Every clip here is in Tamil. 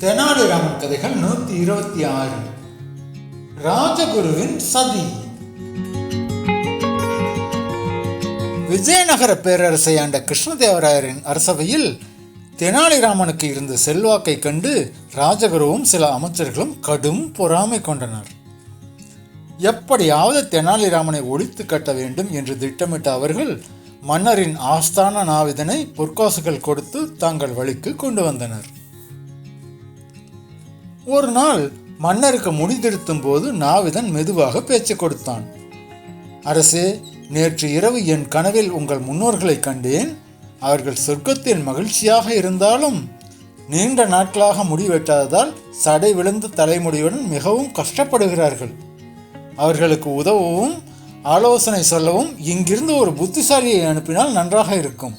தெனாலிராமன் கதைகள் 126. ராஜகுருவின் சதி. விஜயநகர பேரரசை ஆண்ட கிருஷ்ணதேவராயரின் அரசவையில் தெனாலிராமனுக்கு இருந்த செல்வாக்கை கண்டு ராஜகுருவும் சில அமைச்சர்களும் கடும் பொறாமை கொண்டனர். எப்படியாவது தெனாலிராமனை ஒழித்து கட்ட வேண்டும் என்று திட்டமிட்ட அவர்கள் மன்னரின் ஆஸ்தான நாவிதனை பொற்காசுகள் கொடுத்து தங்கள் வழிக்கு கொண்டு வந்தனர். ஒரு நாள் மன்னருக்கு முடிதிருத்தும் போது நாவிதன் மெதுவாக பேச்சு கொடுத்தான். அரசே, நேற்று இரவு என் கனவில் உங்கள் முன்னோர்களை கண்டேன். அவர்கள் சொர்க்கத்தில் மகிழ்ச்சியாக இருந்தாலும் நீண்ட நாட்களாக முடிவெட்டாததால் சடை விழுந்த தலைமுடியுடன் மிகவும் கஷ்டப்படுகிறார்கள். அவர்களுக்கு உதவவும் ஆலோசனை சொல்லவும் இங்கிருந்து ஒரு புத்திசாலியை அனுப்பினால் நன்றாக இருக்கும்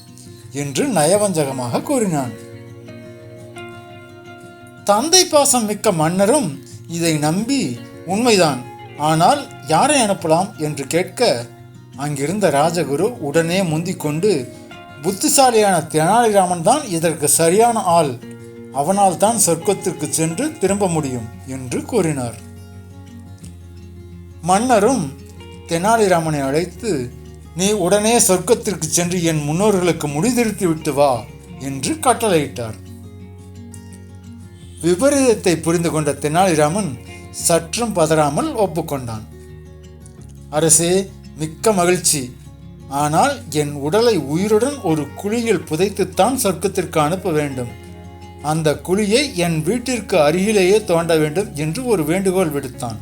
என்று நயவஞ்சகமாக கூறினான். தந்தை பாசம் மிக்க மன்னரும் இதை நம்பி உண்மைதான், ஆனால் யாரை அனுப்பலாம் என்று கேட்க அங்கிருந்த ராஜகுரு உடனே முந்திக்கொண்டு, புத்திசாலியான தெனாலிராமன் தான் இதற்கு சரியான ஆள், அவனால் தான் சொர்க்கத்திற்கு சென்று திரும்ப முடியும் என்று கூறினார். மன்னரும் தெனாலிராமனை அழைத்து, நீ உடனே சொர்க்கத்திற்கு சென்று என் முன்னோர்களுக்கு முடிதிருத்தி விட்டு வா என்று கட்டளையிட்டார். விபரீதத்தை புரிந்து கொண்ட தெனாலிராமன் சற்றும் பதறாமல் ஒப்புக்கொண்டான். அரசே, மிக்க மகிழ்ச்சி. ஆனால் என் உடலை உயிருடன் ஒரு குழியில் புதைத்துத்தான் சொர்க்கத்திற்கு அனுப்ப வேண்டும். அந்த குழியை என் வீட்டிற்கு அருகிலேயே தோண்ட வேண்டும் என்று ஒரு வேண்டுகோள் விடுத்தான்.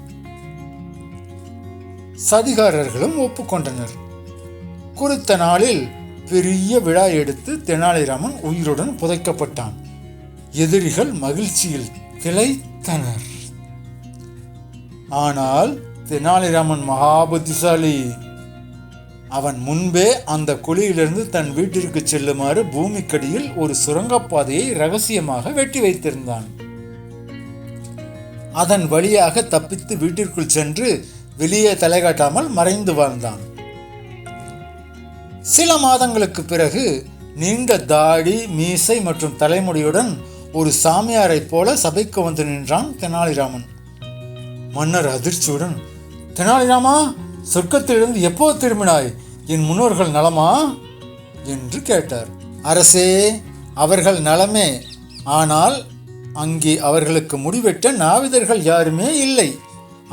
சதிகாரர்களும் ஒப்புக்கொண்டனர். குறித்த நாளில் பெரிய விழா எடுத்து தெனாலிராமன் உயிருடன் புதைக்கப்பட்டான். எதிரிகள் மகிழ்ச்சியில் திளைத்தனர். ஆனால் தெனாலிராமன் மகா புத்திசாலி. அவன் முன்பே அந்த குழியிலிருந்து தன் வீட்டிற்கு செல்லுமாறு பூமிக்கடியில் ஒரு சுரங்கப்பாதையை ரகசியமாக வெட்டி வைத்திருந்தான். அதன் வழியாக தப்பித்து வீட்டிற்குள் சென்று வெளியே தலைகாட்டாமல் மறைந்து வாழ்ந்தான். சில மாதங்களுக்கு பிறகு நீண்ட தாடி, மீசை மற்றும் தலைமுடியுடன் ஒரு சாமியாரை போல சபைக்கு வந்து நின்றான் தெனாலிராமன். மன்னர் அதிர்ச்சியுடன், தெனாலிராமா, சொர்க்கத்திலிருந்து எப்போது திரும்பினாய்? என் முன்னோர்கள் நலமா என்று கேட்டார். அரசே, அவர்கள் நலமே. ஆனால் அங்கே அவர்களுக்கு முடிவெட்ட நாவிதர்கள் யாருமே இல்லை.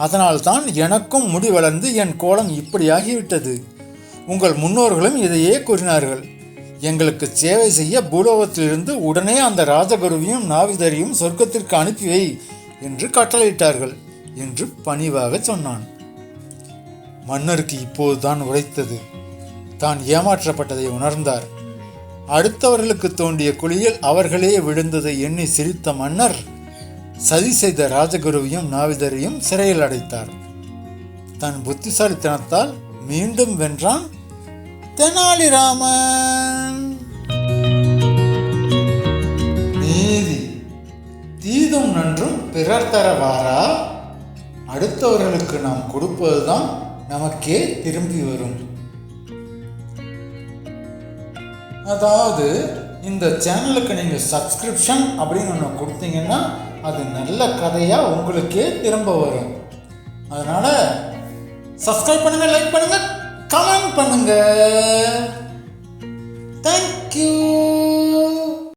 அதனால்தான் எனக்கும் முடி வளர்ந்து என் கோலம் இப்படியாகிவிட்டது. உங்கள் முன்னோர்களும் இதையே கூறினார்கள். எங்களுக்கு சேவை செய்ய பூலோகத்திலிருந்து உடனே அந்த ராஜகுருவையும் நாவிதரையும் சொர்க்கத்திற்கு அனுப்பி வை என்று கட்டளையிட்டார்கள் என்று பணிவாக சொன்னான். மன்னருக்கு இப்போதுதான் உரைத்தது. தான் ஏமாற்றப்பட்டதை உணர்ந்தார். அடுத்தவர்களுக்கு தோண்டிய குழியில் அவர்களே விழுந்ததை எண்ணி சிரித்த மன்னர் சதி செய்த ராஜகுருவையும் நாவிதரையும் சிறையில் அடைத்தார். தன் புத்திசாலித்தனத்தால் மீண்டும் வென்றான் தெனாலிராமன். நீதி. தீதும் நன்றும் பிறர் தரவாரா? அடுத்தவர்களுக்கு நாம் கொடுப்பதுதான் நமக்கே திரும்பி வரும். அதாவது இந்த சேனலுக்கு நீங்கள் சப்ஸ்கிரிப்ஷன் அப்படின்னு ஒன்று கொடுத்தீங்கன்னா அது நல்ல கதையாக உங்களுக்கே திரும்ப வரும். அதனால் சப்ஸ்கிரைப் பண்ணுங்கள், லைக் பண்ணுங்கள், கமெண்ட் பண்ணுங்கள். தேங்க்யூ.